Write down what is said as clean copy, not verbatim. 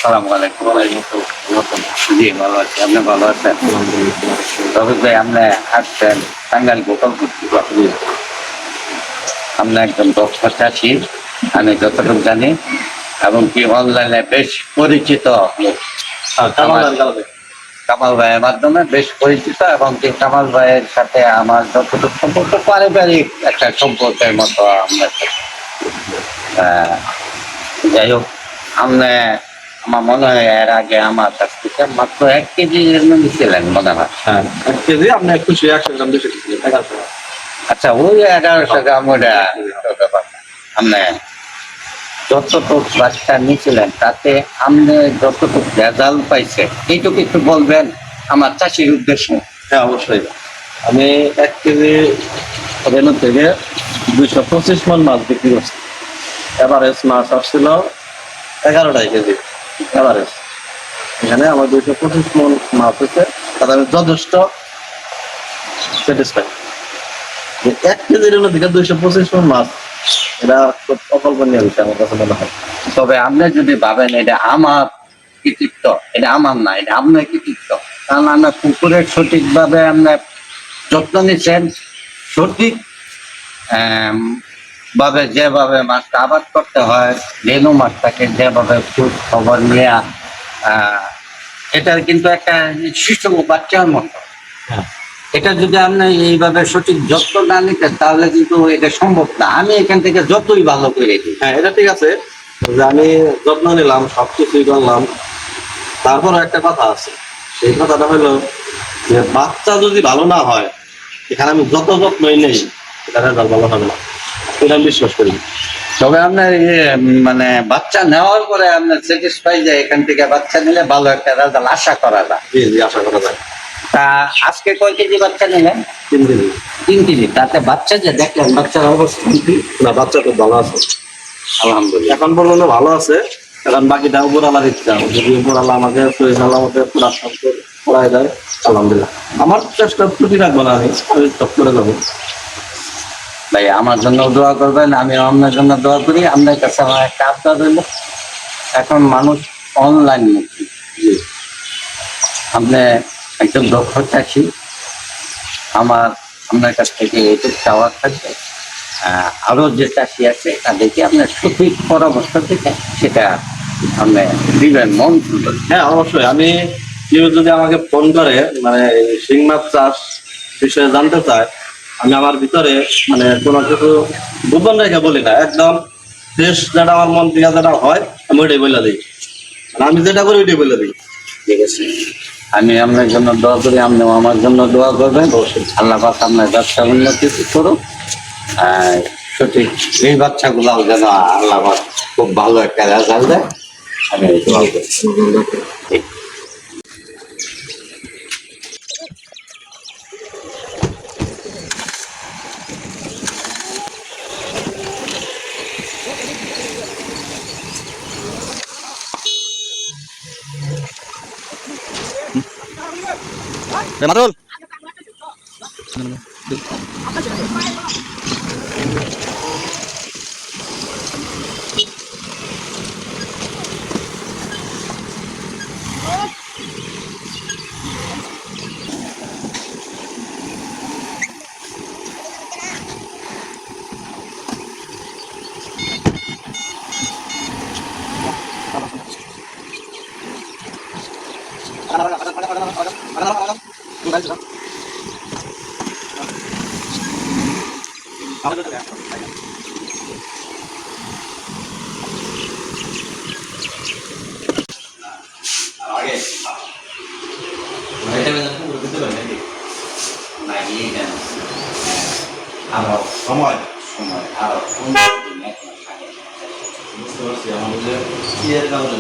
আসসালামু আলাইকুম ভাই। জি ভালো আছি, আপনি ভালো আছেন? রফিক ভাই, আপনি আসছেন টাঙ্গাইল গোপালপুর। আপনি একজন দক্ষ চাষি, আমি যতটুকু জানি, এবং কি অনলাইনে বেশ পরিচিত লোক। কামাল ভাইয়ের মাধ্যমে বেশ পরিচিত, এবং কি কামাল ভাইয়ের সাথে আমার যতটুকু সম্পর্ক পারিবারিক একটা সম্পর্কের মতো আপনার সাথে। আহ, যাই হোক, আপনি আমার মনে হয় এর আগে আমার কাছ থেকে মাত্র 1 কেজি নিয়েছিলেন মনে হয়। হ্যাঁ, 1 কেজি আপনি 100 গ্রাম 200 কেজি 1100 গ্রাম। আচ্ছা, ওই 1100 গ্রাম ওটা তো ব্যাপার না। আপনি যতটুকু বাচ্চা নিয়েছিলেন তাতে আপনি যতটুকু রেজাল্ট পাইছে এইটুকু একটু বলবেন আমার চাষির উদ্দেশ্যে। হ্যাঁ, অবশ্যই। আমি 1 কেজি রেনু থেকে 225 মন মাছ বিক্রি করছি। এভারেজ মাছ আসছিল 11টাই কেজি এভারেজ। এখানে আমার 225 মন মাছ হচ্ছে, তাতে আমি যথেষ্ট স্যাটিসফাই। 1 কেজি রেনু থেকে 225 মন মাছ, এটা খুব অকল্পনীয় বিষয় আমার কাছে মনে হয়। তবে আপনি যদি ভাবেন এটা আমার কৃতিত্ব, এটা আমার না, এটা আপনার কৃতিত্ব। কারণ আমরা পুকুরের সঠিকভাবে আমরা যত্ন নিচ্ছেন, সঠিক ভাবে যেভাবে মাছটা আবাদ করতে হয়, রেনু মাছটাকে যেভাবে খোঁজ খবর নেওয়া, এটার কিন্তু একটা শিশু বাচ্চার মতো। হ্যাঁ, এটা যদি আপনি এইভাবে সঠিক যত্ন না নিতেন তাহলে কিন্তু এটা সম্ভব না। আমি এখান থেকে যতই ভালো করে দিই। হ্যাঁ, এটা ঠিক আছে যে আমি যত্ন নিলাম, সবকিছুই করলাম, তারপরও একটা কথা আছে। সেই কথাটা হলো যে বাচ্চা যদি ভালো না হয়, এখানে আমি যত যত্নই নেই, এটা রেজাল্ট ভালো হবে না, এটা আমি বিশ্বাস করি। তবে আপনার মানে বাচ্চা নেওয়ার পরে আপনার স্যাটিসফাই যায়, এখান থেকে বাচ্চা নিলে ভালো একটা রেজাল্ট আশা করা যায়। জি জি, আশা করা যায়। তা আজকে কয় কেজি বাচ্চা নিলেন? 3 কেজি। 3 কেজি। তাতে বাচ্চা যে দেখলেন, বাচ্চার অবস্থা কি? না, বাচ্চা খুব ভালো আছে, আলহামদুলিল্লাহ। এখন পর্যন্ত ভালো আছে। এখন বাকিটা উপরওয়ালার ইচ্ছা, যদি উপরওয়ালা আমাকে আমাকে পুরা করাই দেয়, আলহামদুলিল্লাহ। আমার চেষ্টা ত্রুটি রাখবো না, আমি সব করে যাবো। ভাই, আমার জন্য দোয়া করবেন, আমি আপনার জন্য দোয়া করি। আপনার কাছে আমার একটা আবদার রইল, এখন মানুষ অনলাইন মুক্তি। জি, আপনি একজন দক্ষ চাষি, আমার আপনার কাছ থেকে এইটুকু চাওয়ার থাকবে, আরো যে চাষি আছে তাদেরকে আপনার সঠিক পরামর্শ থেকে সেটা আপনি দিবেন মন খুলে। হ্যাঁ, অবশ্যই। আমি কেউ যদি আমাকে ফোন করে, মানে শিং মাছ চাষ বিষয়ে জানতে চায়, আমি আমার ভিতরে মানে কোনো কিছু গোপন রেখে বলি না, একদম ফ্রেশ যেটা আমার মন থেকে যেটা হয় আমি ওইটাই বলে দিই। মানে আমি যেটা করি ওইটাই বলে দিই। ঠিক আছে, আমি আপনার জন্য দোয়া করি, আপনিও আমার জন্য দোয়া করবেন। অবশ্যই। আল্লাহ পাক আপনার ব্যবসা উন্নতি করুন। সঠিক এই বাচ্চাগুলাও যেন আল্লাহ পাক খুব ভালো একটা রেজাল্ট দেয়, আমি এই দোয়া করি। ঠিক। মারুল আরো সময় সময় আরো বুঝতে পারছি, আমাদের ইয়ের কারণে